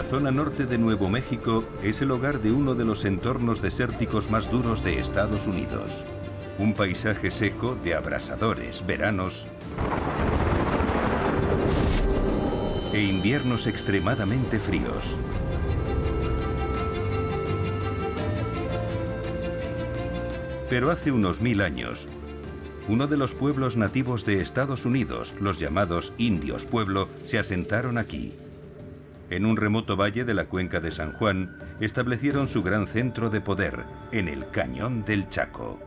La zona norte de Nuevo México es el hogar de uno de los entornos desérticos más duros de Estados Unidos. Un paisaje seco de abrasadores veranos e inviernos extremadamente fríos. Pero hace unos 1000 años, uno de los pueblos nativos de Estados Unidos, los llamados indios pueblo, se asentaron aquí. En un remoto valle de la cuenca de San Juan, establecieron su gran centro de poder, en el Cañón del Chaco.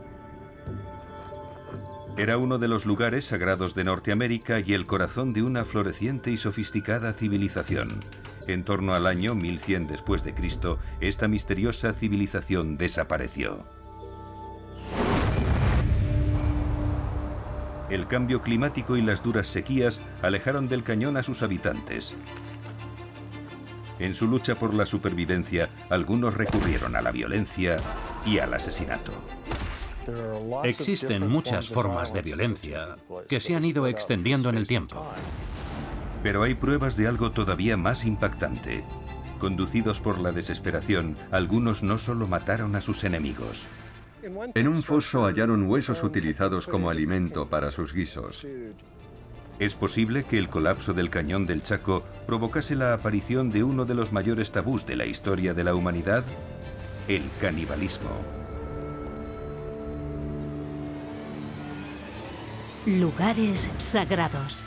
Era uno de los lugares sagrados de Norteamérica y el corazón de una floreciente y sofisticada civilización. En torno al año 1100 después de Cristo, esta misteriosa civilización desapareció. El cambio climático y las duras sequías alejaron del cañón a sus habitantes. En su lucha por la supervivencia, algunos recurrieron a la violencia y al asesinato. Existen muchas formas de violencia que se han ido extendiendo en el tiempo. Pero hay pruebas de algo todavía más impactante. Conducidos por la desesperación, algunos no solo mataron a sus enemigos. En un foso hallaron huesos utilizados como alimento para sus guisos. Es posible que el colapso del Cañón del Chaco provocase la aparición de uno de los mayores tabús de la historia de la humanidad, el canibalismo. Lugares sagrados.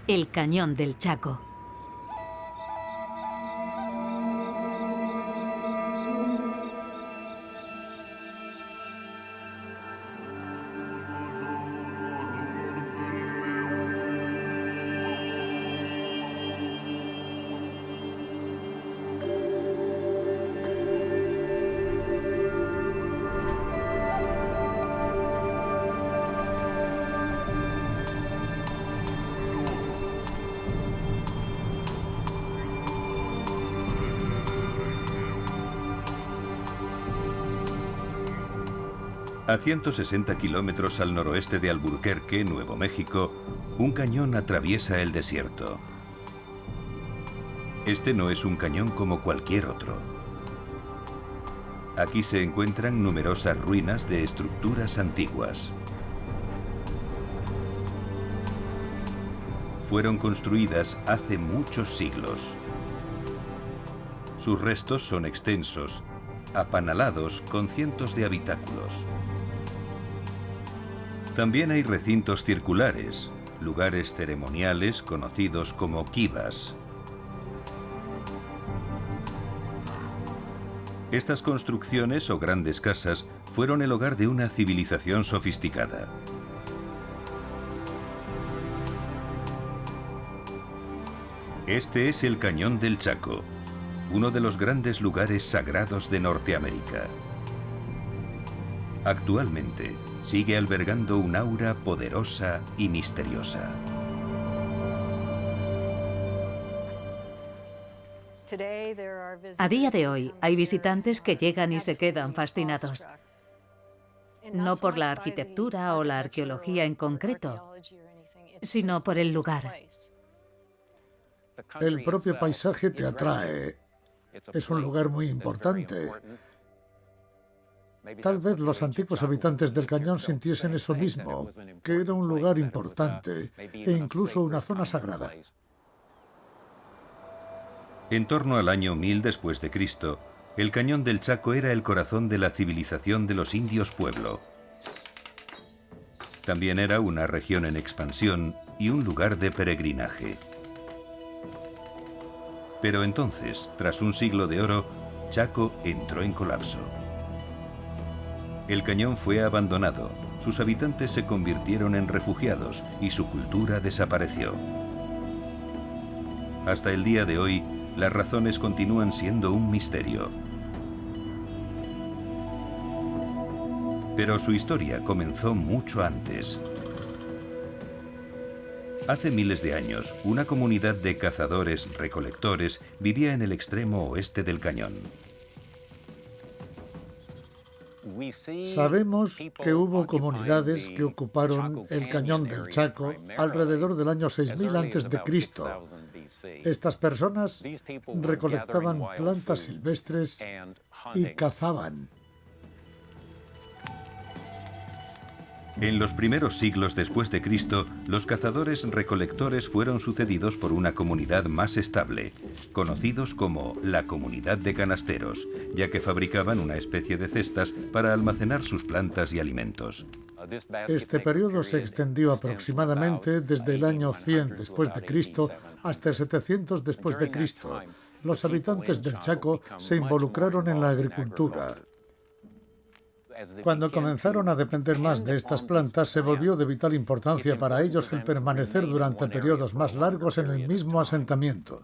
El Cañón del Chaco. A 160 kilómetros al noroeste de Albuquerque, Nuevo México, un cañón atraviesa el desierto. Este no es un cañón como cualquier otro. Aquí se encuentran numerosas ruinas de estructuras antiguas. Fueron construidas hace muchos siglos. Sus restos son extensos, apanalados con cientos de habitáculos. También hay recintos circulares, lugares ceremoniales conocidos como kivas. Estas construcciones o grandes casas fueron el hogar de una civilización sofisticada. Este es el Cañón del Chaco, uno de los grandes lugares sagrados de Norteamérica. Actualmente sigue albergando un aura poderosa y misteriosa. A día de hoy hay visitantes que llegan y se quedan fascinados. No por la arquitectura o la arqueología en concreto, sino por el lugar. El propio paisaje te atrae. Es un lugar muy importante. Tal vez los antiguos habitantes del cañón sintiesen eso mismo, que era un lugar importante e incluso una zona sagrada. En torno al año 1000 después de Cristo, el Cañón del Chaco era el corazón de la civilización de los indios pueblo. También era una región en expansión y un lugar de peregrinaje. Pero entonces, tras un siglo de oro, Chaco entró en colapso. El cañón fue abandonado, sus habitantes se convirtieron en refugiados y su cultura desapareció. Hasta el día de hoy, las razones continúan siendo un misterio. Pero su historia comenzó mucho antes. Hace miles de años, una comunidad de cazadores-recolectores vivía en el extremo oeste del cañón. Sabemos que hubo comunidades que ocuparon el Cañón del Chaco alrededor del año 6000 a.C. Estas personas recolectaban plantas silvestres y cazaban. En los primeros siglos después de Cristo, los cazadores-recolectores fueron sucedidos por una comunidad más estable, conocidos como la comunidad de canasteros, ya que fabricaban una especie de cestas para almacenar sus plantas y alimentos. Este periodo se extendió aproximadamente desde el año 100 después de Cristo hasta el 700 después de Cristo. Los habitantes del Chaco se involucraron en la agricultura. Cuando comenzaron a depender más de estas plantas, se volvió de vital importancia para ellos el permanecer durante periodos más largos en el mismo asentamiento,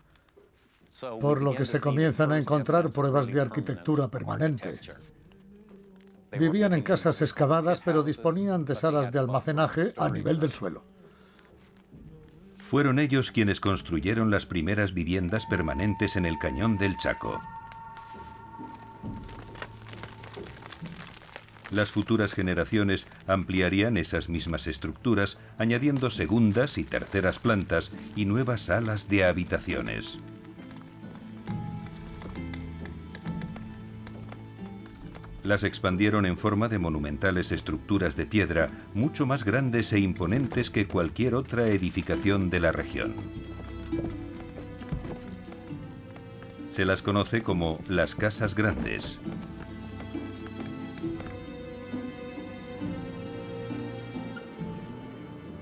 por lo que se comienzan a encontrar pruebas de arquitectura permanente. Vivían en casas excavadas, pero disponían de salas de almacenaje a nivel del suelo. Fueron ellos quienes construyeron las primeras viviendas permanentes en el cañón del Chaco. Las futuras generaciones ampliarían esas mismas estructuras, añadiendo segundas y terceras plantas y nuevas salas de habitaciones. Las expandieron en forma de monumentales estructuras de piedra, mucho más grandes e imponentes que cualquier otra edificación de la región. Se las conoce como las casas grandes.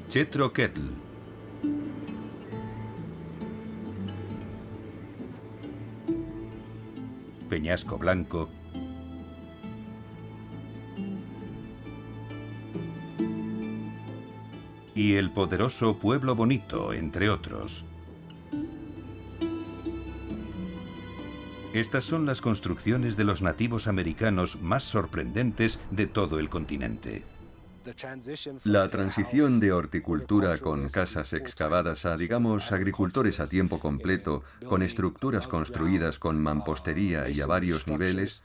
Chetroquetl. Peñasco Blanco. Y el poderoso Pueblo Bonito, entre otros. Estas son las construcciones de los nativos americanos más sorprendentes de todo el continente. La transición de horticultura con casas excavadas a, digamos, agricultores a tiempo completo, con estructuras construidas con mampostería y a varios niveles,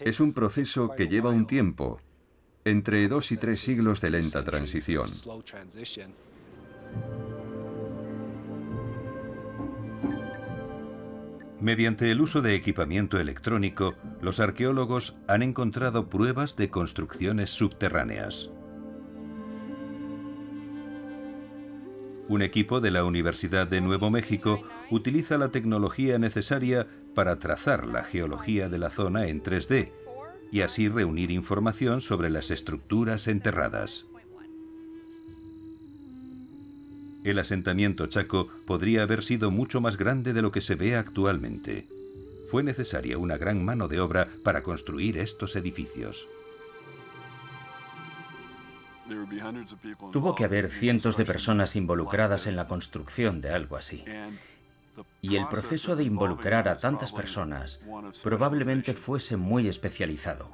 es un proceso que lleva un tiempo, entre 2 y 3 siglos de lenta transición. Mediante el uso de equipamiento electrónico, los arqueólogos han encontrado pruebas de construcciones subterráneas. Un equipo de la Universidad de Nuevo México utiliza la tecnología necesaria para trazar la geología de la zona en 3D y así reunir información sobre las estructuras enterradas. El asentamiento chaco podría haber sido mucho más grande de lo que se ve actualmente. Fue necesaria una gran mano de obra para construir estos edificios. Tuvo que haber cientos de personas involucradas en la construcción de algo así. Y el proceso de involucrar a tantas personas probablemente fuese muy especializado.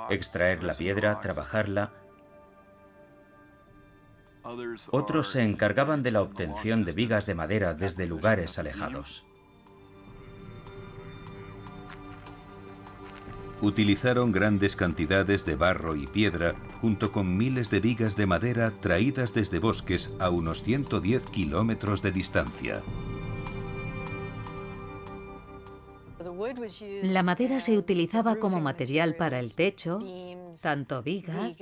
Extraer la piedra, trabajarla. Otros se encargaban de la obtención de vigas de madera desde lugares alejados. Utilizaron grandes cantidades de barro y piedra, junto con miles de vigas de madera traídas desde bosques a unos 110 kilómetros de distancia. La madera se utilizaba como material para el techo, tanto vigas,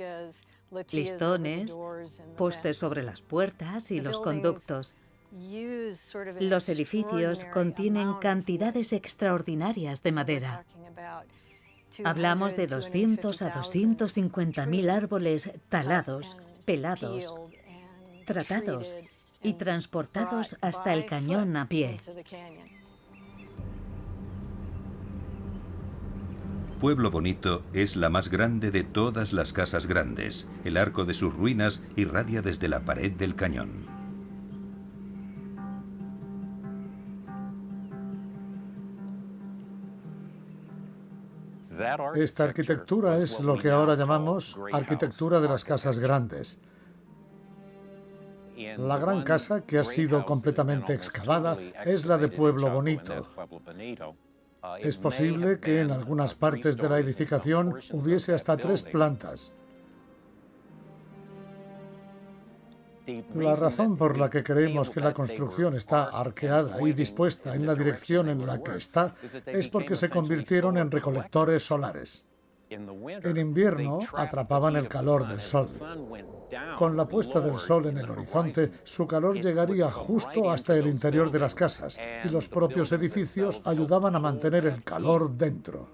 listones, postes sobre las puertas y los conductos. Los edificios contienen cantidades extraordinarias de madera. Hablamos de 200 a 250.000 árboles talados, pelados, tratados y transportados hasta el cañón a pie. Pueblo Bonito es la más grande de todas las casas grandes. El arco de sus ruinas irradia desde la pared del cañón. Esta arquitectura es lo que ahora llamamos arquitectura de las casas grandes. La gran casa que ha sido completamente excavada es la de Pueblo Bonito. Es posible que en algunas partes de la edificación hubiese hasta 3 plantas. La razón por la que creemos que la construcción está arqueada y dispuesta en la dirección en la que está es porque se convirtieron en recolectores solares. En invierno atrapaban el calor del sol. Con la puesta del sol en el horizonte, su calor llegaría justo hasta el interior de las casas y los propios edificios ayudaban a mantener el calor dentro.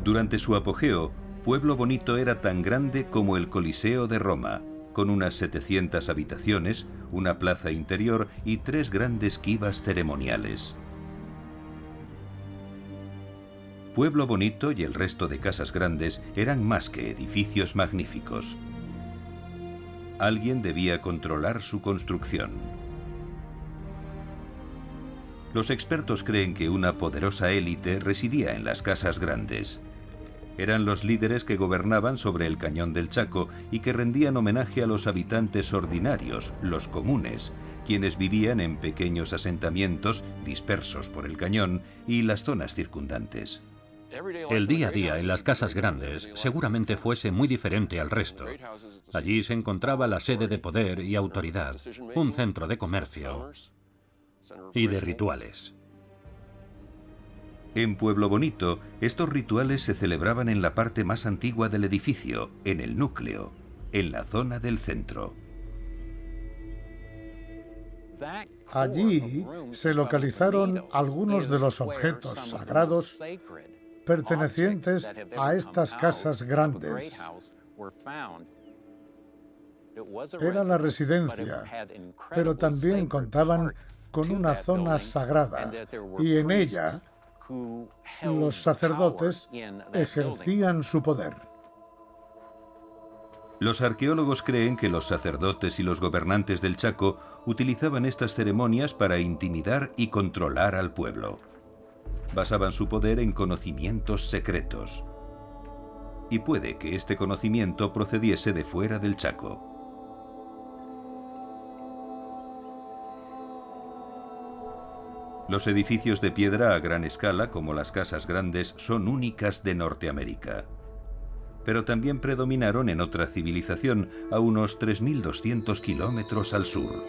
Durante su apogeo, Pueblo Bonito era tan grande como el Coliseo de Roma, con unas 700 habitaciones, una plaza interior y 3 grandes quivas ceremoniales. Pueblo Bonito y el resto de casas grandes eran más que edificios magníficos. Alguien debía controlar su construcción. Los expertos creen que una poderosa élite residía en las casas grandes. Eran los líderes que gobernaban sobre el cañón del Chaco y que rendían homenaje a los habitantes ordinarios, los comunes, quienes vivían en pequeños asentamientos dispersos por el cañón y las zonas circundantes. El día a día en las casas grandes seguramente fuese muy diferente al resto. Allí se encontraba la sede de poder y autoridad, un centro de comercio y de rituales. En Pueblo Bonito, estos rituales se celebraban en la parte más antigua del edificio, en el núcleo, en la zona del centro. Allí se localizaron algunos de los objetos sagrados pertenecientes a estas casas grandes. Era la residencia, pero también contaban con una zona sagrada y en ella los sacerdotes ejercían su poder. Los arqueólogos creen que los sacerdotes y los gobernantes del Chaco utilizaban estas ceremonias para intimidar y controlar al pueblo. Basaban su poder en conocimientos secretos. Y puede que este conocimiento procediese de fuera del Chaco. Los edificios de piedra a gran escala, como las casas grandes, son únicas de Norteamérica. Pero también predominaron en otra civilización a unos 3.200 kilómetros al sur.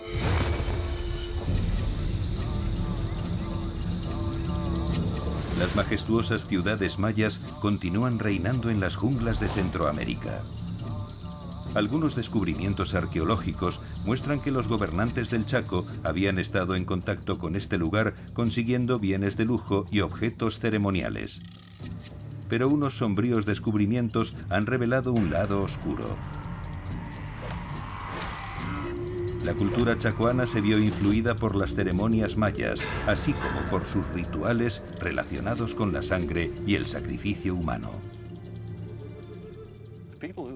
Las majestuosas ciudades mayas continúan reinando en las junglas de Centroamérica. Algunos descubrimientos arqueológicos muestran que los gobernantes del Chaco habían estado en contacto con este lugar consiguiendo bienes de lujo y objetos ceremoniales. Pero unos sombríos descubrimientos han revelado un lado oscuro. La cultura chacoana se vio influida por las ceremonias mayas, así como por sus rituales relacionados con la sangre y el sacrificio humano.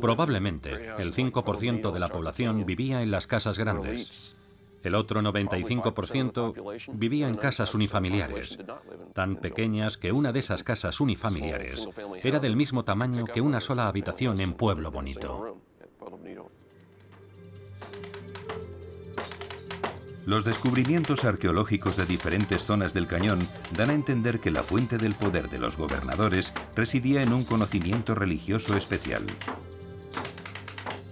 Probablemente el 5% de la población vivía en las casas grandes. El otro 95% vivía en casas unifamiliares, tan pequeñas que una de esas casas unifamiliares era del mismo tamaño que una sola habitación en Pueblo Bonito. Los descubrimientos arqueológicos de diferentes zonas del cañón dan a entender que la fuente del poder de los gobernadores residía en un conocimiento religioso especial.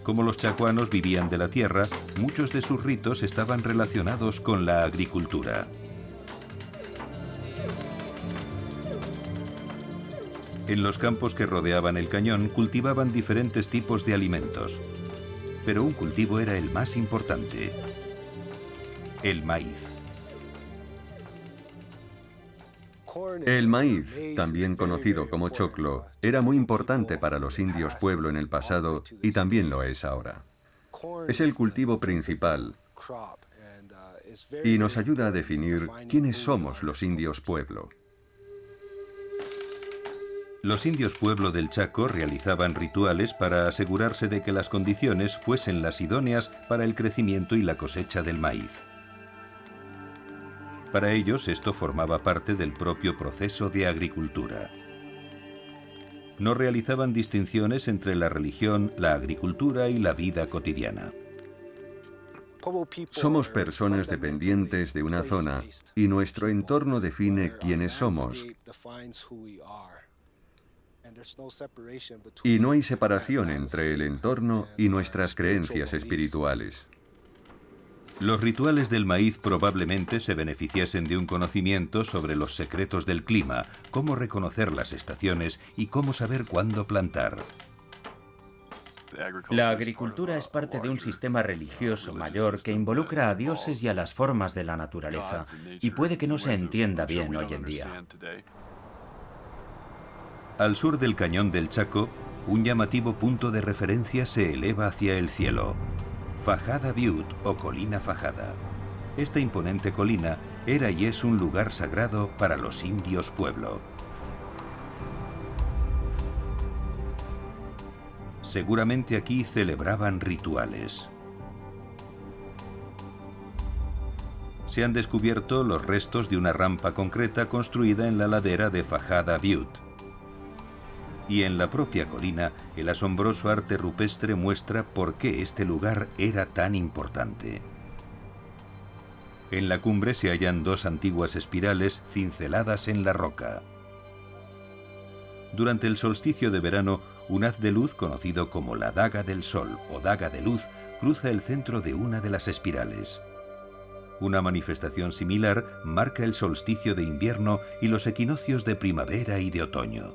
Como los chacuanos vivían de la tierra, muchos de sus ritos estaban relacionados con la agricultura. En los campos que rodeaban el cañón cultivaban diferentes tipos de alimentos, pero un cultivo era el más importante: el maíz. El maíz, también conocido como choclo, era muy importante para los indios pueblo en el pasado y también lo es ahora. Es el cultivo principal y nos ayuda a definir quiénes somos los indios pueblo. Los indios pueblo del Chaco realizaban rituales para asegurarse de que las condiciones fuesen las idóneas para el crecimiento y la cosecha del maíz. Para ellos esto formaba parte del propio proceso de agricultura. No realizaban distinciones entre la religión, la agricultura y la vida cotidiana. Somos personas dependientes de una zona y nuestro entorno define quiénes somos. Y no hay separación entre el entorno y nuestras creencias espirituales. Los rituales del maíz probablemente se beneficiasen de un conocimiento sobre los secretos del clima, cómo reconocer las estaciones y cómo saber cuándo plantar. La agricultura es parte de un sistema religioso mayor que involucra a dioses y a las formas de la naturaleza, y puede que no se entienda bien hoy en día. Al sur del cañón del Chaco, un llamativo punto de referencia se eleva hacia el cielo. Fajada Butte o Colina Fajada. Esta imponente colina era y es un lugar sagrado para los indios pueblo. Seguramente aquí celebraban rituales. Se han descubierto los restos de una rampa concreta construida en la ladera de Fajada Butte. Y en la propia colina, el asombroso arte rupestre muestra por qué este lugar era tan importante. En la cumbre se hallan dos antiguas espirales cinceladas en la roca. Durante el solsticio de verano, un haz de luz conocido como la daga del sol o daga de luz cruza el centro de una de las espirales. Una manifestación similar marca el solsticio de invierno y los equinoccios de primavera y de otoño.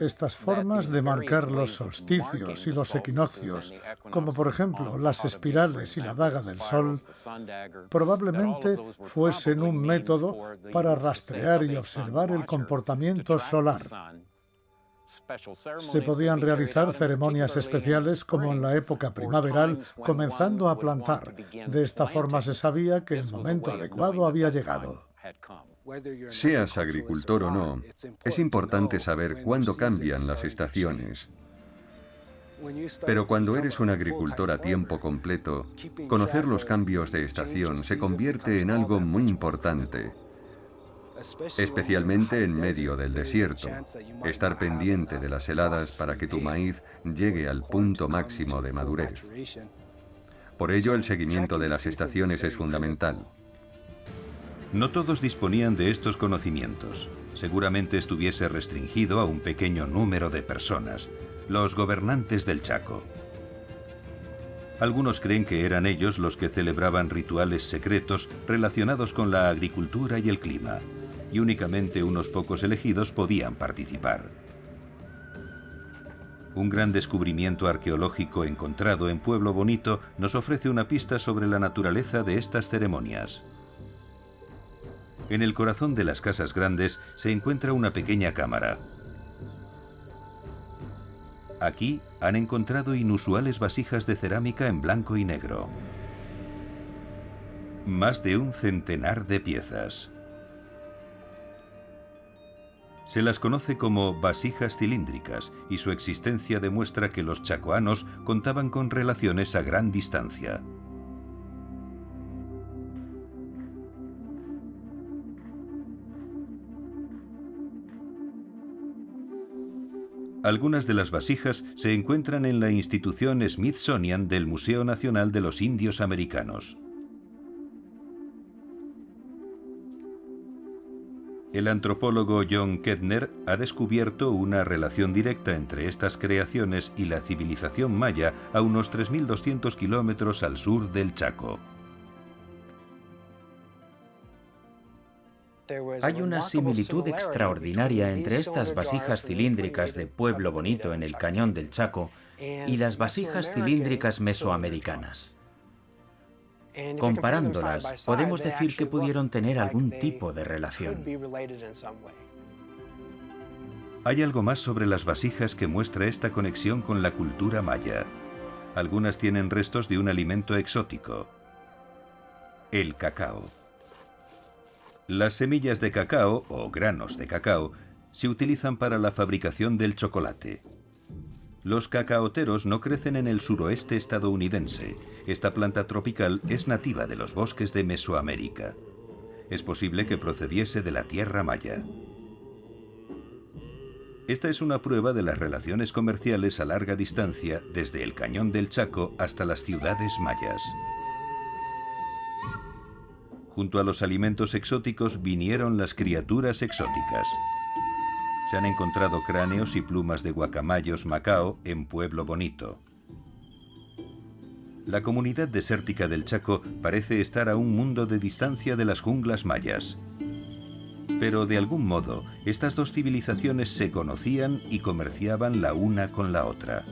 Estas formas de marcar los solsticios y los equinoccios, como por ejemplo las espirales y la daga del sol, probablemente fuesen un método para rastrear y observar el comportamiento solar. Se podían realizar ceremonias especiales como en la época primaveral, comenzando a plantar. De esta forma se sabía que el momento adecuado había llegado. Seas agricultor o no, es importante saber cuándo cambian las estaciones. Pero cuando eres un agricultor a tiempo completo, conocer los cambios de estación se convierte en algo muy importante, especialmente en medio del desierto. Estar pendiente de las heladas para que tu maíz llegue al punto máximo de madurez. Por ello, el seguimiento de las estaciones es fundamental. No todos disponían de estos conocimientos. Seguramente estuviese restringido a un pequeño número de personas, los gobernantes del Chaco. Algunos creen que eran ellos los que celebraban rituales secretos relacionados con la agricultura y el clima, y únicamente unos pocos elegidos podían participar. Un gran descubrimiento arqueológico encontrado en Pueblo Bonito nos ofrece una pista sobre la naturaleza de estas ceremonias. En el corazón de las casas grandes se encuentra una pequeña cámara. Aquí han encontrado inusuales vasijas de cerámica en blanco y negro. Más de un centenar de piezas. Se las conoce como vasijas cilíndricas y su existencia demuestra que los chacoanos contaban con relaciones a gran distancia. Algunas de las vasijas se encuentran en la institución Smithsonian del Museo Nacional de los Indios Americanos. El antropólogo John Kettner ha descubierto una relación directa entre estas creaciones y la civilización maya a unos 3.200 kilómetros al sur del Chaco. Hay una similitud extraordinaria entre estas vasijas cilíndricas de Pueblo Bonito en el Cañón del Chaco y las vasijas cilíndricas mesoamericanas. Comparándolas, podemos decir que pudieron tener algún tipo de relación. Hay algo más sobre las vasijas que muestra esta conexión con la cultura maya. Algunas tienen restos de un alimento exótico: el cacao. Las semillas de cacao, o granos de cacao, se utilizan para la fabricación del chocolate. Los cacaoteros no crecen en el suroeste estadounidense. Esta planta tropical es nativa de los bosques de Mesoamérica. Es posible que procediese de la tierra maya. Esta es una prueba de las relaciones comerciales a larga distancia desde el Cañón del Chaco hasta las ciudades mayas. Junto a los alimentos exóticos vinieron las criaturas exóticas. Se han encontrado cráneos y plumas de guacamayos macao en Pueblo Bonito. La comunidad desértica del Chaco parece estar a un mundo de distancia de las junglas mayas. Pero de algún modo, estas dos civilizaciones se conocían y comerciaban la una con la otra.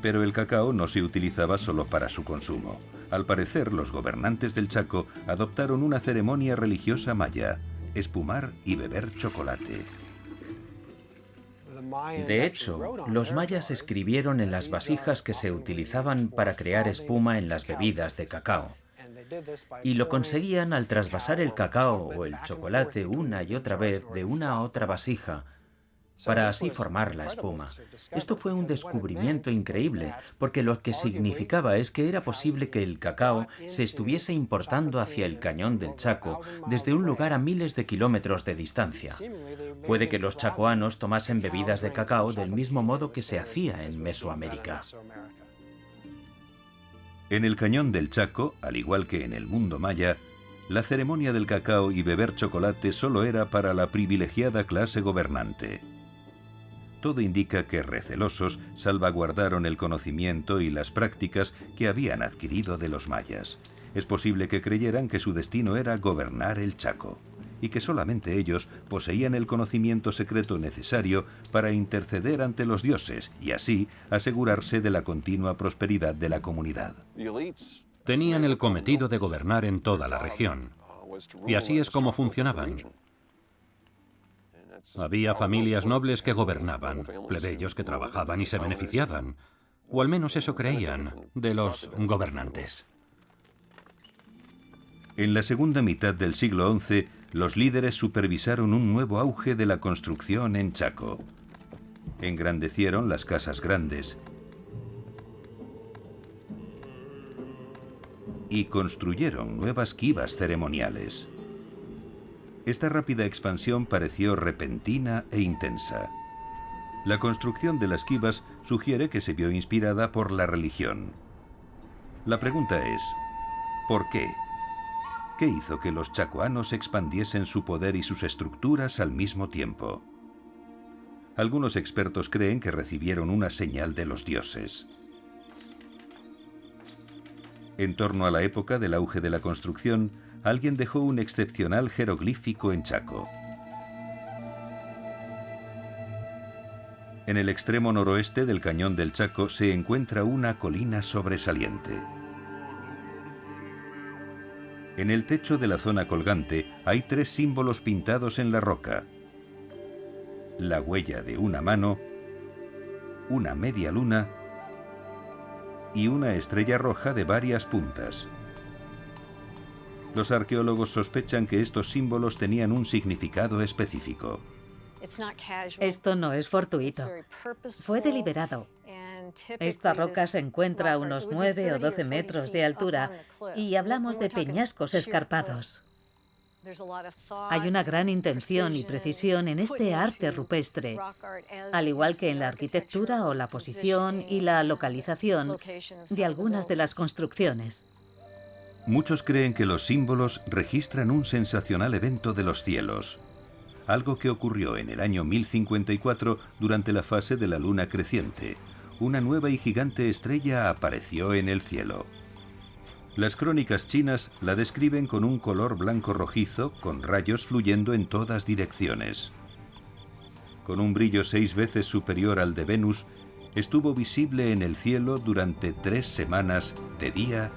Pero el cacao no se utilizaba solo para su consumo. Al parecer, los gobernantes del Chaco adoptaron una ceremonia religiosa maya: espumar y beber chocolate. De hecho, los mayas escribieron en las vasijas que se utilizaban para crear espuma en las bebidas de cacao. Y lo conseguían al trasvasar el cacao o el chocolate una y otra vez de una a otra vasija, para así formar la espuma. Esto fue un descubrimiento increíble, porque lo que significaba es que era posible que el cacao se estuviese importando hacia el cañón del Chaco desde un lugar a miles de kilómetros de distancia. Puede que los chacoanos tomasen bebidas de cacao del mismo modo que se hacía en Mesoamérica. En el cañón del Chaco, al igual que en el mundo maya, la ceremonia del cacao y beber chocolate solo era para la privilegiada clase gobernante. Todo indica que recelosos salvaguardaron el conocimiento y las prácticas que habían adquirido de los mayas. Es posible que creyeran que su destino era gobernar el Chaco, y que solamente ellos poseían el conocimiento secreto necesario para interceder ante los dioses y así asegurarse de la continua prosperidad de la comunidad. Tenían el cometido de gobernar en toda la región. Y así es como funcionaban. Había familias nobles que gobernaban, plebeyos que trabajaban y se beneficiaban, o al menos eso creían de los gobernantes. En la segunda mitad del siglo XI, los líderes supervisaron un nuevo auge de la construcción en Chaco. Engrandecieron las casas grandes y construyeron nuevas quivas ceremoniales. Esta rápida expansión pareció repentina e intensa. La construcción de las quivas sugiere que se vio inspirada por la religión. La pregunta es, ¿por qué? ¿Qué hizo que los chacoanos expandiesen su poder y sus estructuras al mismo tiempo? Algunos expertos creen que recibieron una señal de los dioses. En torno a la época del auge de la construcción, alguien dejó un excepcional jeroglífico en Chaco. En el extremo noroeste del cañón del Chaco se encuentra una colina sobresaliente. En el techo de la zona colgante hay 3 símbolos pintados en la roca: la huella de una mano, una media luna y una estrella roja de varias puntas. Los arqueólogos sospechan que estos símbolos tenían un significado específico. Esto no es fortuito. Fue deliberado. Esta roca se encuentra a unos 9 o 12 metros de altura y hablamos de peñascos escarpados. Hay una gran intención y precisión en este arte rupestre, al igual que en la arquitectura o la posición y la localización de algunas de las construcciones. Muchos creen que los símbolos registran un sensacional evento de los cielos, algo que ocurrió en el año 1054 durante la fase de la luna creciente. Una nueva y gigante estrella apareció en el cielo. Las crónicas chinas la describen con un color blanco rojizo con rayos fluyendo en todas direcciones. Con un brillo 6 veces superior al de Venus, estuvo visible en el cielo durante 3 semanas de día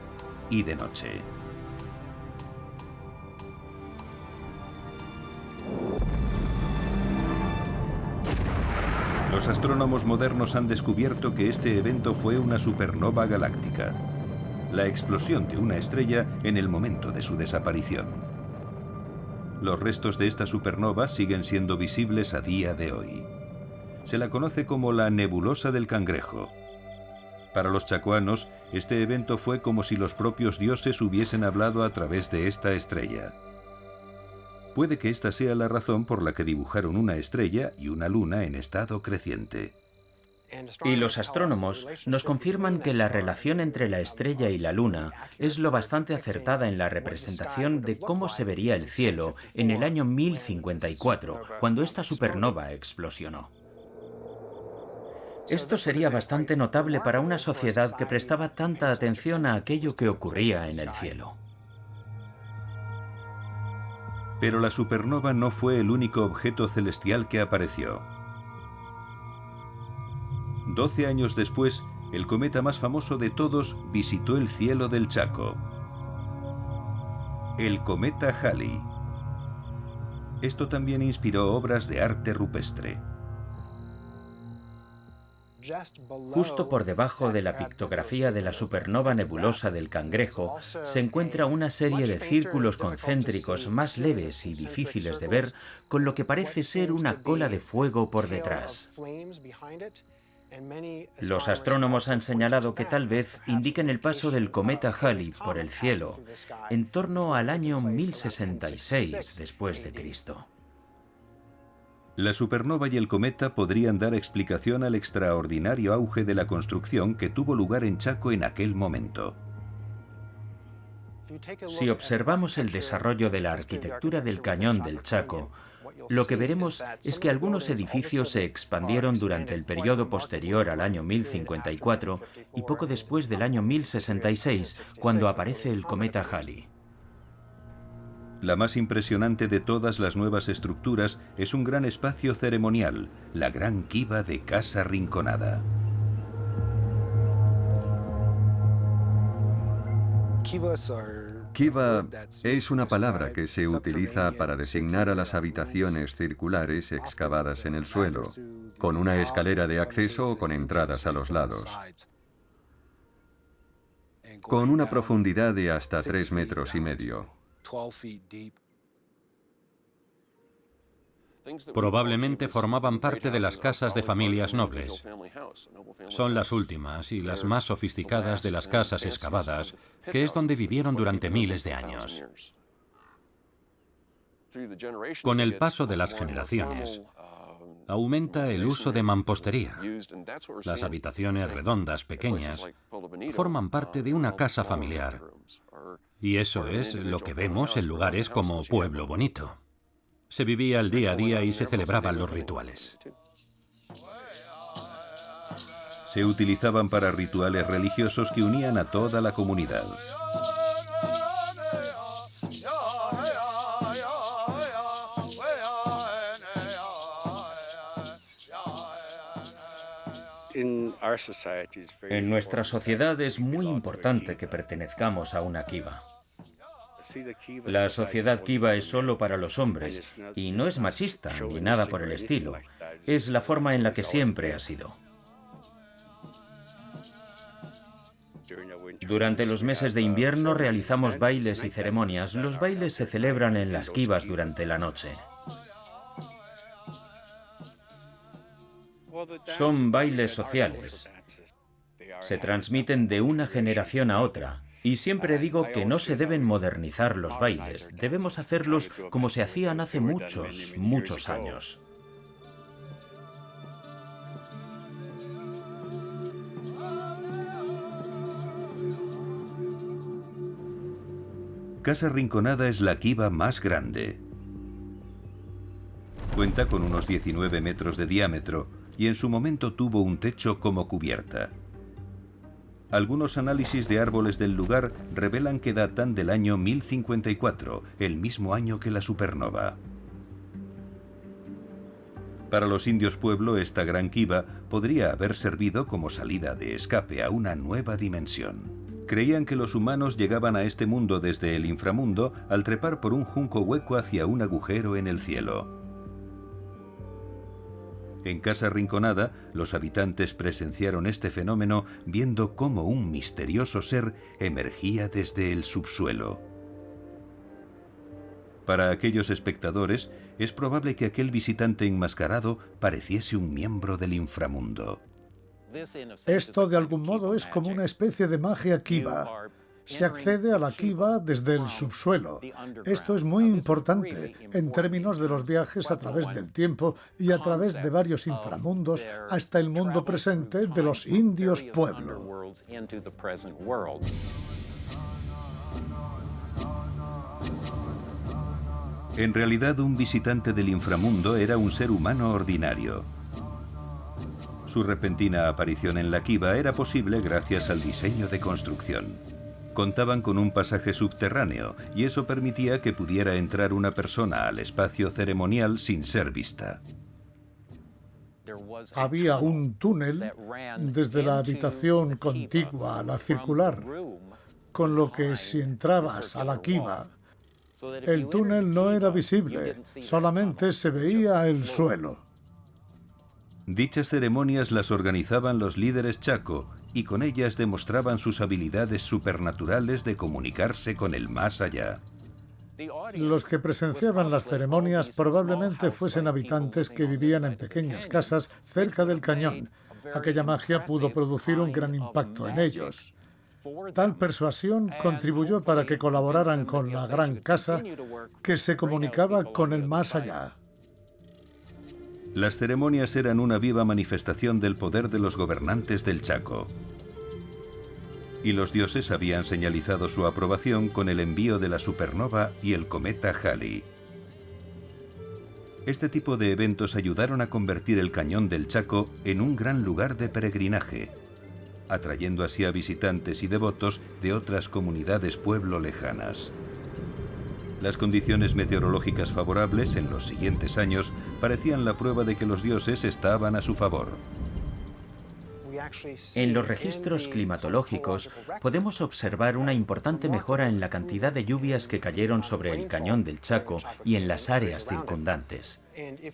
y de noche. Los astrónomos modernos han descubierto que este evento fue una supernova galáctica, la explosión de una estrella en el momento de su desaparición. Los restos de esta supernova siguen siendo visibles a día de hoy. Se la conoce como la nebulosa del Cangrejo. Para los chacoanos, este evento fue como si los propios dioses hubiesen hablado a través de esta estrella. Puede que esta sea la razón por la que dibujaron una estrella y una luna en estado creciente. Y los astrónomos nos confirman que la relación entre la estrella y la luna es lo bastante acertada en la representación de cómo se vería el cielo en el año 1054, cuando esta supernova explosionó. Esto sería bastante notable para una sociedad que prestaba tanta atención a aquello que ocurría en el cielo. Pero la supernova no fue el único objeto celestial que apareció. 12 años después, el cometa más famoso de todos visitó el cielo del Chaco. El cometa Halley. Esto también inspiró obras de arte rupestre. Justo por debajo de la pictografía de la supernova nebulosa del Cangrejo se encuentra una serie de círculos concéntricos más leves y difíciles de ver, con lo que parece ser una cola de fuego por detrás. Los astrónomos han señalado que tal vez indiquen el paso del cometa Halley por el cielo en torno al año 1066 después de Cristo. La supernova y el cometa podrían dar explicación al extraordinario auge de la construcción que tuvo lugar en Chaco en aquel momento. Si observamos el desarrollo de la arquitectura del cañón del Chaco, lo que veremos es que algunos edificios se expandieron durante el periodo posterior al año 1054 y poco después del año 1066, cuando aparece el cometa Halley. La más impresionante de todas las nuevas estructuras es un gran espacio ceremonial, la gran kiva de Casa Rinconada. Kiva es una palabra que se utiliza para designar a las habitaciones circulares excavadas en el suelo, con una escalera de acceso o con entradas a los lados, con una profundidad de hasta 3,5 metros. Probablemente formaban parte de las casas de familias nobles. Son las últimas y las más sofisticadas de las casas excavadas, que es donde vivieron durante miles de años. Con el paso de las generaciones, aumenta el uso de mampostería. Las habitaciones redondas, pequeñas, forman parte de una casa familiar. Y eso es lo que vemos en lugares como Pueblo Bonito. Se vivía el día a día y se celebraban los rituales. Se utilizaban para rituales religiosos que unían a toda la comunidad. En nuestra sociedad es muy importante que pertenezcamos a una kiva. La sociedad kiva es solo para los hombres y no es machista ni nada por el estilo. Es la forma en la que siempre ha sido. Durante los meses de invierno realizamos bailes y ceremonias. Los bailes se celebran en las kivas durante la noche. Son bailes sociales. Se transmiten de una generación a otra. Y siempre digo que no se deben modernizar los bailes. Debemos hacerlos como se hacían hace muchos, muchos años. Casa Rinconada es la kiva más grande. Cuenta con unos 19 metros de diámetro y en su momento tuvo un techo como cubierta. Algunos análisis de árboles del lugar revelan que datan del año 1054, el mismo año que la supernova. Para los indios pueblo, esta gran kiva podría haber servido como salida de escape a una nueva dimensión. Creían que los humanos llegaban a este mundo desde el inframundo al trepar por un junco hueco hacia un agujero en el cielo. En Casa Rinconada, los habitantes presenciaron este fenómeno viendo cómo un misterioso ser emergía desde el subsuelo. Para aquellos espectadores, es probable que aquel visitante enmascarado pareciese un miembro del inframundo. Esto, de algún modo, es como una especie de magia kiva. Se accede a la kiva desde el subsuelo. Esto es muy importante en términos de los viajes a través del tiempo y a través de varios inframundos hasta el mundo presente de los indios pueblo. En realidad, un visitante del inframundo era un ser humano ordinario. Su repentina aparición en la kiva era posible gracias al diseño de construcción. Contaban con un pasaje subterráneo y eso permitía que pudiera entrar una persona al espacio ceremonial sin ser vista. Había un túnel desde la habitación contigua a la circular, con lo que si entrabas a la kiva, el túnel no era visible, solamente se veía el suelo. Dichas ceremonias las organizaban los líderes Chaco y con ellas demostraban sus habilidades supernaturales de comunicarse con el más allá. Los que presenciaban las ceremonias probablemente fuesen habitantes que vivían en pequeñas casas cerca del cañón. Aquella magia pudo producir un gran impacto en ellos. Tal persuasión contribuyó para que colaboraran con la gran casa que se comunicaba con el más allá. Las ceremonias eran una viva manifestación del poder de los gobernantes del Chaco. Y los dioses habían señalizado su aprobación con el envío de la supernova y el cometa Halley. Este tipo de eventos ayudaron a convertir el Cañón del Chaco en un gran lugar de peregrinaje, atrayendo así a visitantes y devotos de otras comunidades pueblo lejanas. Las condiciones meteorológicas favorables en los siguientes años parecían la prueba de que los dioses estaban a su favor. En los registros climatológicos podemos observar una importante mejora en la cantidad de lluvias que cayeron sobre el Cañón del Chaco y en las áreas circundantes.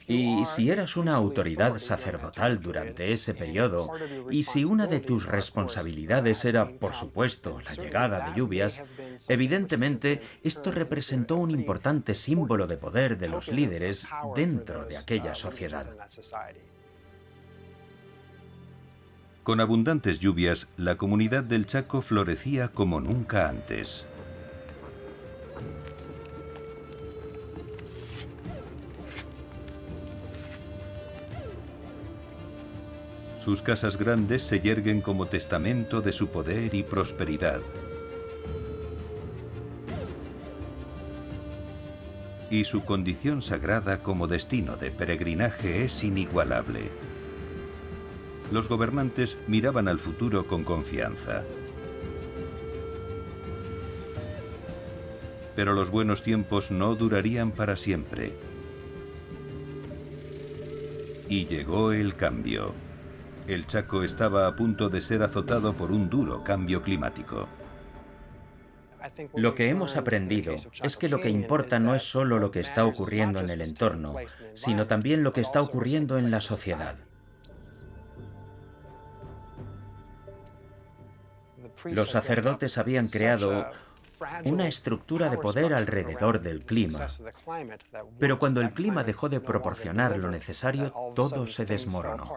Y si eras una autoridad sacerdotal durante ese periodo, y si una de tus responsabilidades era, por supuesto, la llegada de lluvias, evidentemente esto representó un importante símbolo de poder de los líderes dentro de aquella sociedad. Con abundantes lluvias, la comunidad del Chaco florecía como nunca antes. Sus casas grandes se yerguen como testamento de su poder y prosperidad. Y su condición sagrada como destino de peregrinaje es inigualable. Los gobernantes miraban al futuro con confianza. Pero los buenos tiempos no durarían para siempre. Y llegó el cambio. El Chaco estaba a punto de ser azotado por un duro cambio climático. Lo que hemos aprendido es que lo que importa no es solo lo que está ocurriendo en el entorno, sino también lo que está ocurriendo en la sociedad. Los sacerdotes habían creado una estructura de poder alrededor del clima, pero cuando el clima dejó de proporcionar lo necesario, todo se desmoronó.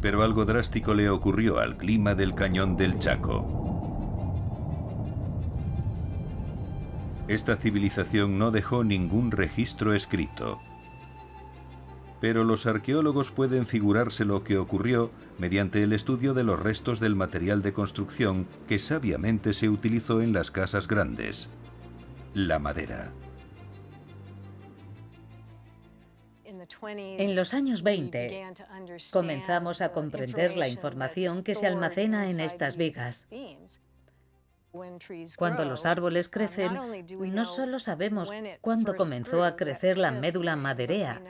Pero algo drástico le ocurrió al clima del Cañón del Chaco. Esta civilización no dejó ningún registro escrito. Pero los arqueólogos pueden figurarse lo que ocurrió mediante el estudio de los restos del material de construcción que sabiamente se utilizó en las casas grandes: la madera. En los años 20 comenzamos a comprender la información que se almacena en estas vigas. Cuando los árboles crecen, no solo sabemos cuándo comenzó a crecer la médula maderea,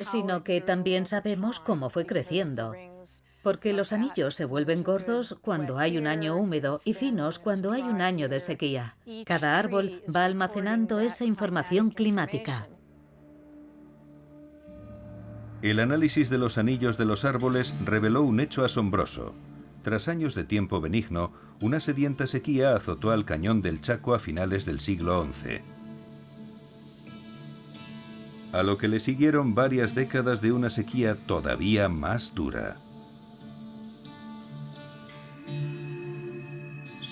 sino que también sabemos cómo fue creciendo, porque los anillos se vuelven gordos cuando hay un año húmedo y finos cuando hay un año de sequía. Cada árbol va almacenando esa información climática. El análisis de los anillos de los árboles reveló un hecho asombroso. Tras años de tiempo benigno, una sedienta sequía azotó al Cañón del Chaco a finales del siglo XI. A lo que le siguieron varias décadas de una sequía todavía más dura.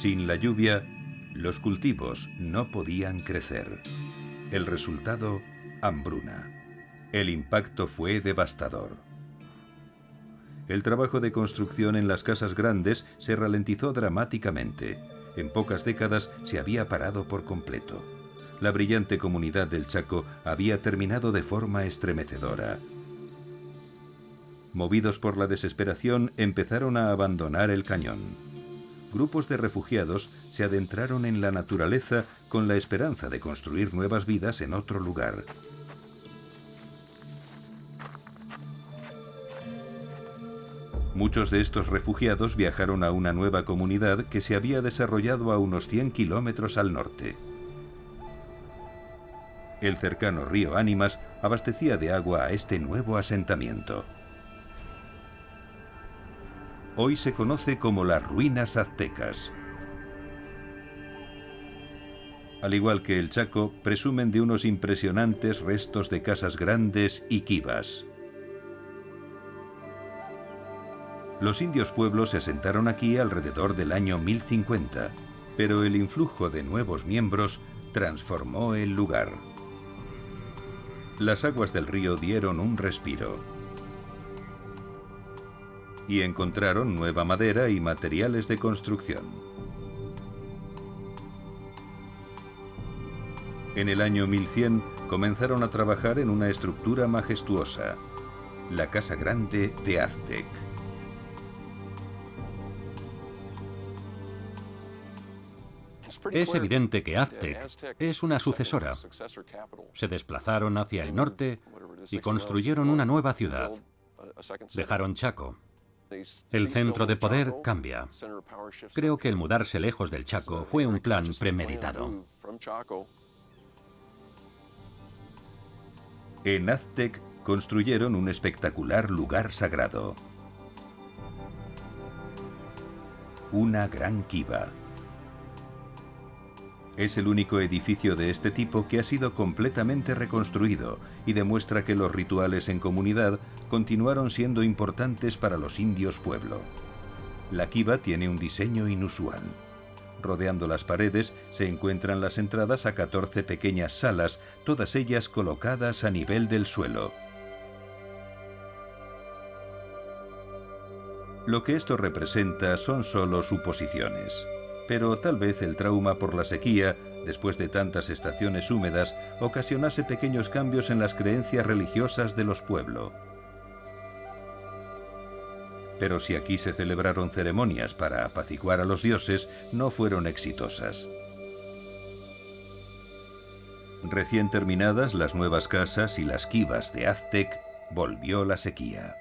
Sin la lluvia, los cultivos no podían crecer. El resultado, hambruna. El impacto fue devastador. El trabajo de construcción en las casas grandes se ralentizó dramáticamente. En pocas décadas se había parado por completo. La brillante comunidad del Chaco había terminado de forma estremecedora. Movidos por la desesperación, empezaron a abandonar el cañón. Grupos de refugiados se adentraron en la naturaleza con la esperanza de construir nuevas vidas en otro lugar. Muchos de estos refugiados viajaron a una nueva comunidad que se había desarrollado a unos 100 kilómetros al norte. El cercano río Ánimas abastecía de agua a este nuevo asentamiento. Hoy se conoce como las ruinas aztecas. Al igual que el Chaco, presumen de unos impresionantes restos de casas grandes y quivas. Los indios pueblos se asentaron aquí alrededor del año 1050, pero el influjo de nuevos miembros transformó el lugar. Las aguas del río dieron un respiro y encontraron nueva madera y materiales de construcción. En el año 1100 comenzaron a trabajar en una estructura majestuosa, la Casa Grande de Aztec. Es evidente que Aztec es una sucesora. Se desplazaron hacia el norte y construyeron una nueva ciudad. Dejaron Chaco. El centro de poder cambia. Creo que el mudarse lejos del Chaco fue un plan premeditado. En Aztec construyeron un espectacular lugar sagrado. Una gran kiva. Es el único edificio de este tipo que ha sido completamente reconstruido y demuestra que los rituales en comunidad continuaron siendo importantes para los indios pueblo. La kiva tiene un diseño inusual. Rodeando las paredes se encuentran las entradas a 14 pequeñas salas, todas ellas colocadas a nivel del suelo. Lo que esto representa son solo suposiciones. Pero tal vez el trauma por la sequía, después de tantas estaciones húmedas, ocasionase pequeños cambios en las creencias religiosas de los pueblos. Pero si aquí se celebraron ceremonias para apaciguar a los dioses, no fueron exitosas. Recién terminadas las nuevas casas y las kivas de Aztec, volvió la sequía.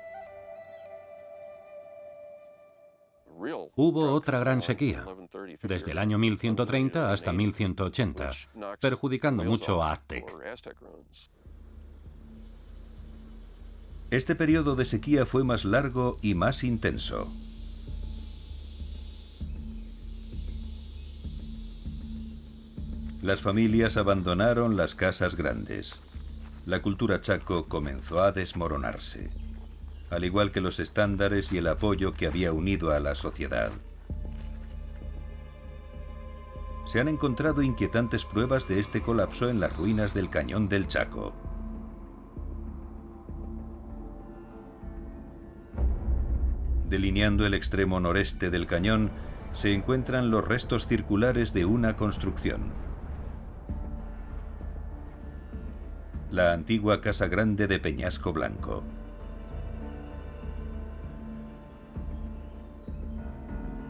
Hubo otra gran sequía, desde el año 1130 hasta 1180, perjudicando mucho a Aztec. Este periodo de sequía fue más largo y más intenso. Las familias abandonaron las casas grandes. La cultura chaco comenzó a desmoronarse, al igual que los estándares y el apoyo que había unido a la sociedad. Se han encontrado inquietantes pruebas de este colapso en las ruinas del Cañón del Chaco. Delineando el extremo noreste del cañón, se encuentran los restos circulares de una construcción. La antigua Casa Grande de Peñasco Blanco.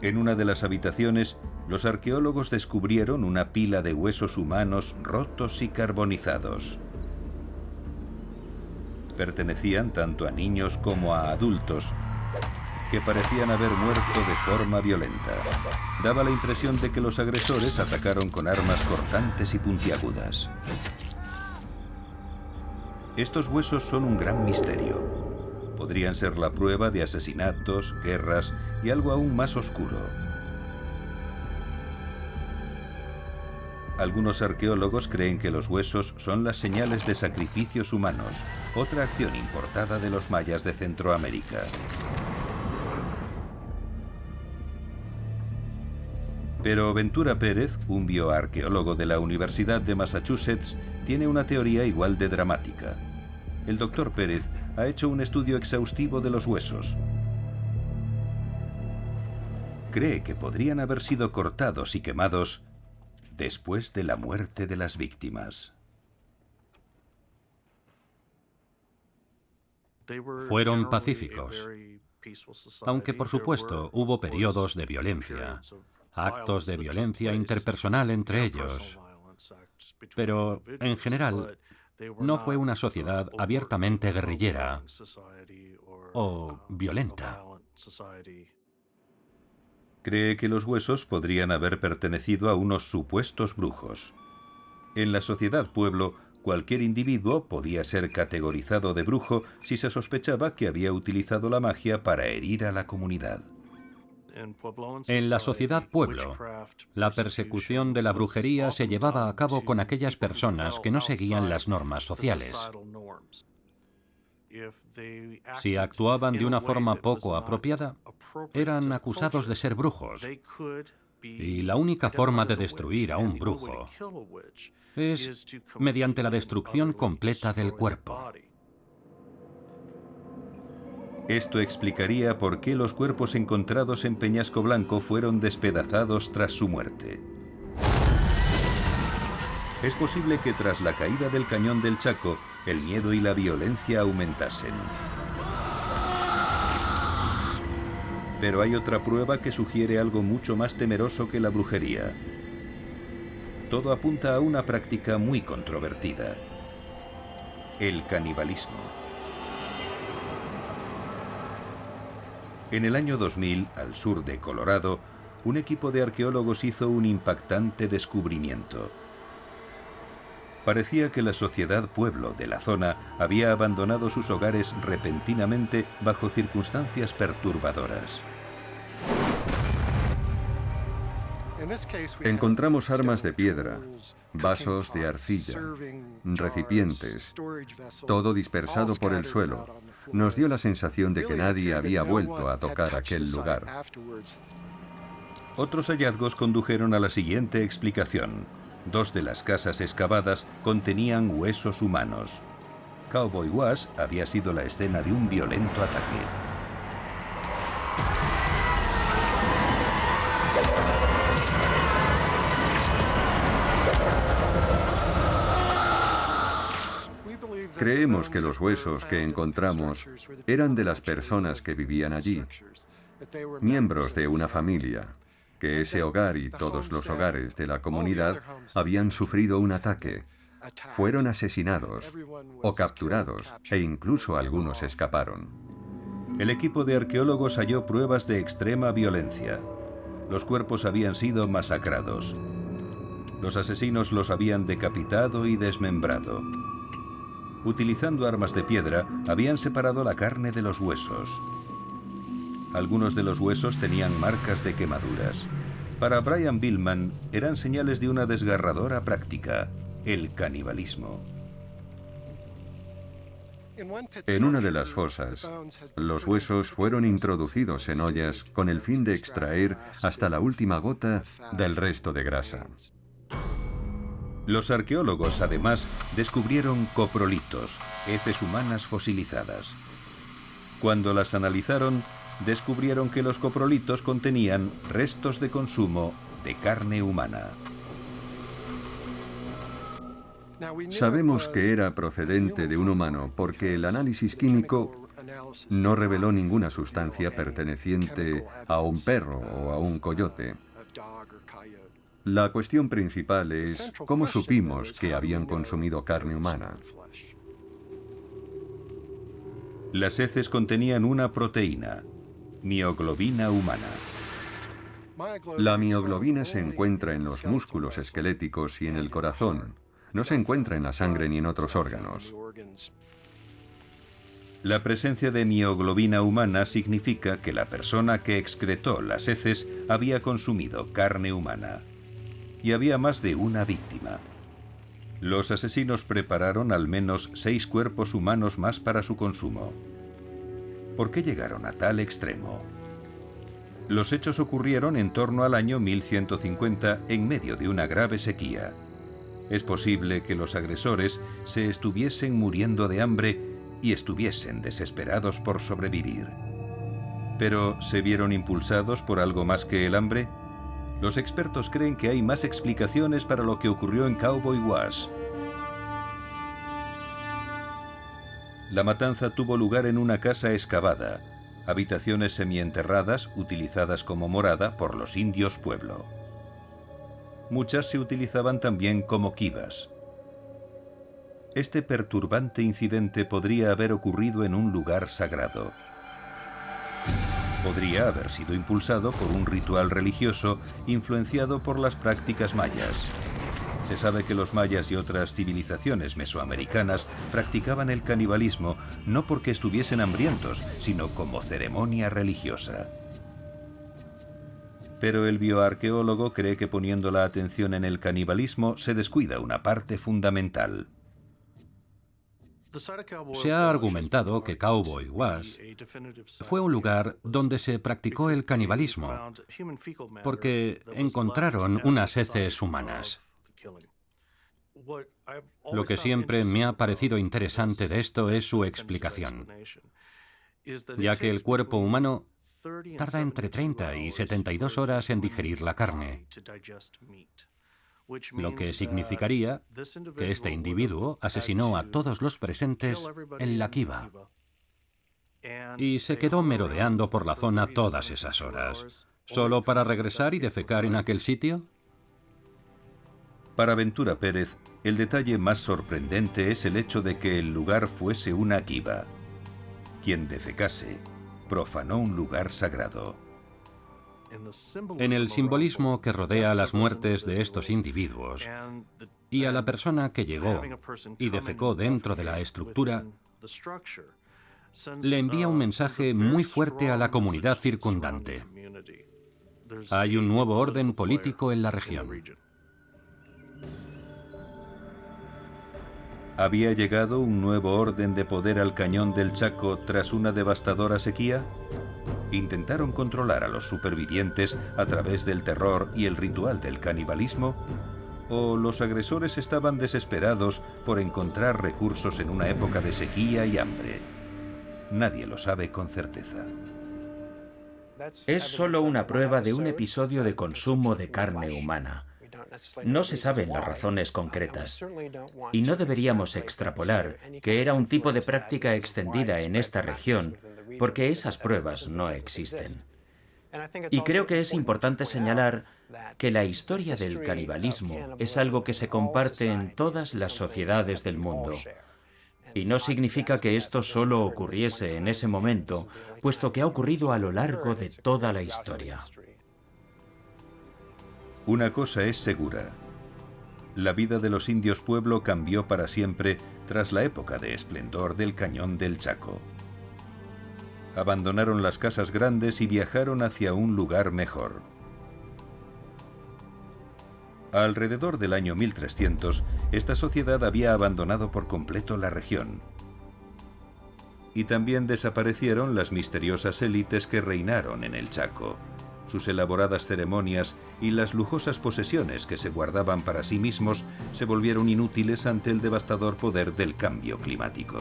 En una de las habitaciones, los arqueólogos descubrieron una pila de huesos humanos rotos y carbonizados. Pertenecían tanto a niños como a adultos, que parecían haber muerto de forma violenta. Daba la impresión de que los agresores atacaron con armas cortantes y puntiagudas. Estos huesos son un gran misterio. Podrían ser la prueba de asesinatos, guerras y algo aún más oscuro. Algunos arqueólogos creen que los huesos son las señales de sacrificios humanos, otra acción importada de los mayas de Centroamérica. Pero Ventura Pérez, un bioarqueólogo de la Universidad de Massachusetts, tiene una teoría igual de dramática. El doctor Pérez ha hecho un estudio exhaustivo de los huesos. Cree que podrían haber sido cortados y quemados después de la muerte de las víctimas. Fueron pacíficos, aunque por supuesto hubo periodos de violencia, actos de violencia interpersonal entre ellos, pero en general no fue una sociedad abiertamente guerrillera o violenta. Cree que los huesos podrían haber pertenecido a unos supuestos brujos. En la sociedad pueblo, cualquier individuo podía ser categorizado de brujo si se sospechaba que había utilizado la magia para herir a la comunidad. En la sociedad pueblo, la persecución de la brujería se llevaba a cabo con aquellas personas que no seguían las normas sociales. Si actuaban de una forma poco apropiada, eran acusados de ser brujos. Y la única forma de destruir a un brujo es mediante la destrucción completa del cuerpo. Esto explicaría por qué los cuerpos encontrados en Peñasco Blanco fueron despedazados tras su muerte. Es posible que tras la caída del Cañón del Chaco, el miedo y la violencia aumentasen. Pero hay otra prueba que sugiere algo mucho más temeroso que la brujería. Todo apunta a una práctica muy controvertida: el canibalismo. En el año 2000, al sur de Colorado, un equipo de arqueólogos hizo un impactante descubrimiento. Parecía que la sociedad pueblo de la zona había abandonado sus hogares repentinamente bajo circunstancias perturbadoras. Encontramos armas de piedra, vasos de arcilla, recipientes, todo dispersado por el suelo. Nos dio la sensación de que nadie había vuelto a tocar aquel lugar. Otros hallazgos condujeron a la siguiente explicación. 2 de las casas excavadas contenían huesos humanos. Cowboy Wash había sido la escena de un violento ataque. Creemos que los huesos que encontramos eran de las personas que vivían allí, miembros de una familia, que ese hogar y todos los hogares de la comunidad habían sufrido un ataque, fueron asesinados o capturados e incluso algunos escaparon. El equipo de arqueólogos halló pruebas de extrema violencia. Los cuerpos habían sido masacrados. Los asesinos los habían decapitado y desmembrado. Utilizando armas de piedra, habían separado la carne de los huesos. Algunos de los huesos tenían marcas de quemaduras. Para Brian Billman, eran señales de una desgarradora práctica: el canibalismo. En una de las fosas, los huesos fueron introducidos en ollas con el fin de extraer hasta la última gota del resto de grasa. Los arqueólogos, además, descubrieron coprolitos, heces humanas fosilizadas. Cuando las analizaron, descubrieron que los coprolitos contenían restos de consumo de carne humana. Sabemos que era procedente de un humano porque el análisis químico no reveló ninguna sustancia perteneciente a un perro o a un coyote. La cuestión principal es cómo supimos que habían consumido carne humana. Las heces contenían una proteína, mioglobina humana. La mioglobina se encuentra en los músculos esqueléticos y en el corazón. No se encuentra en la sangre ni en otros órganos. La presencia de mioglobina humana significa que la persona que excretó las heces había consumido carne humana. Y había más de una víctima. Los asesinos prepararon al menos 6 cuerpos humanos más para su consumo. ¿Por qué llegaron a tal extremo? Los hechos ocurrieron en torno al año 1150 en medio de una grave sequía. Es posible que los agresores se estuviesen muriendo de hambre y estuviesen desesperados por sobrevivir. ¿Pero se vieron impulsados por algo más que el hambre? Los expertos creen que hay más explicaciones para lo que ocurrió en Cowboy Wash. La matanza tuvo lugar en una casa excavada, habitaciones semienterradas utilizadas como morada por los indios pueblo. Muchas se utilizaban también como quivas. Este perturbante incidente podría haber ocurrido en un lugar sagrado. Podría haber sido impulsado por un ritual religioso influenciado por las prácticas mayas. Se sabe que los mayas y otras civilizaciones mesoamericanas practicaban el canibalismo no porque estuviesen hambrientos, sino como ceremonia religiosa. Pero el bioarqueólogo cree que poniendo la atención en el canibalismo se descuida una parte fundamental. Se ha argumentado que Cowboy Wash fue un lugar donde se practicó el canibalismo, porque encontraron unas heces humanas. Lo que siempre me ha parecido interesante de esto es su explicación, ya que el cuerpo humano tarda entre 30 y 72 horas en digerir la carne, lo que significaría que este individuo asesinó a todos los presentes en la kiva y se quedó merodeando por la zona todas esas horas, solo para regresar y defecar en aquel sitio. Para Ventura Pérez, el detalle más sorprendente es el hecho de que el lugar fuese una kiva. Quien defecase profanó un lugar sagrado. En el simbolismo que rodea las muertes de estos individuos y a la persona que llegó y defecó dentro de la estructura, le envía un mensaje muy fuerte a la comunidad circundante. Hay un nuevo orden político en la región. ¿Había llegado un nuevo orden de poder al cañón del Chaco tras una devastadora sequía? ¿Intentaron controlar a los supervivientes a través del terror y el ritual del canibalismo? ¿O los agresores estaban desesperados por encontrar recursos en una época de sequía y hambre? Nadie lo sabe con certeza. Es solo una prueba de un episodio de consumo de carne humana. No se saben las razones concretas, y no deberíamos extrapolar que era un tipo de práctica extendida en esta región, porque esas pruebas no existen. Y creo que es importante señalar que la historia del canibalismo es algo que se comparte en todas las sociedades del mundo. Y no significa que esto solo ocurriese en ese momento, puesto que ha ocurrido a lo largo de toda la historia. Una cosa es segura. La vida de los indios pueblo cambió para siempre tras la época de esplendor del Cañón del Chaco. Abandonaron las casas grandes y viajaron hacia un lugar mejor. Alrededor del año 1300, esta sociedad había abandonado por completo la región. Y también desaparecieron las misteriosas élites que reinaron en el Chaco. Sus elaboradas ceremonias y las lujosas posesiones que se guardaban para sí mismos se volvieron inútiles ante el devastador poder del cambio climático.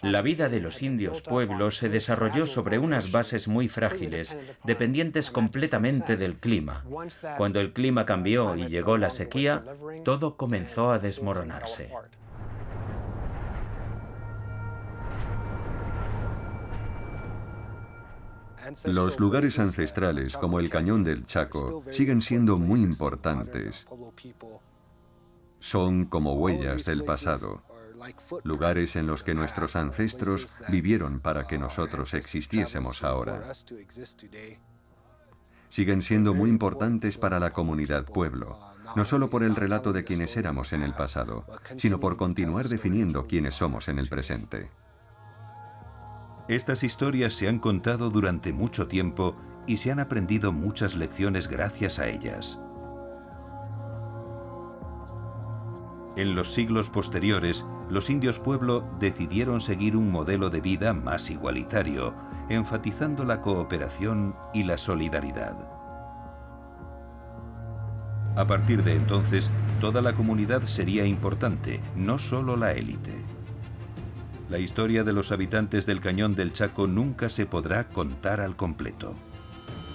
La vida de los indios pueblos se desarrolló sobre unas bases muy frágiles, dependientes completamente del clima. Cuando el clima cambió y llegó la sequía, todo comenzó a desmoronarse. Los lugares ancestrales, como el Cañón del Chaco, siguen siendo muy importantes. Son como huellas del pasado, lugares en los que nuestros ancestros vivieron para que nosotros existiésemos ahora. Siguen siendo muy importantes para la comunidad pueblo, no solo por el relato de quienes éramos en el pasado, sino por continuar definiendo quiénes somos en el presente. Estas historias se han contado durante mucho tiempo y se han aprendido muchas lecciones gracias a ellas. En los siglos posteriores, los indios pueblo decidieron seguir un modelo de vida más igualitario, enfatizando la cooperación y la solidaridad. A partir de entonces, toda la comunidad sería importante, no solo la élite. La historia de los habitantes del Cañón del Chaco nunca se podrá contar al completo.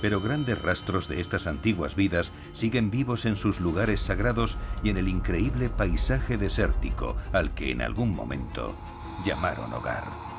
Pero grandes rastros de estas antiguas vidas siguen vivos en sus lugares sagrados y en el increíble paisaje desértico al que en algún momento llamaron hogar.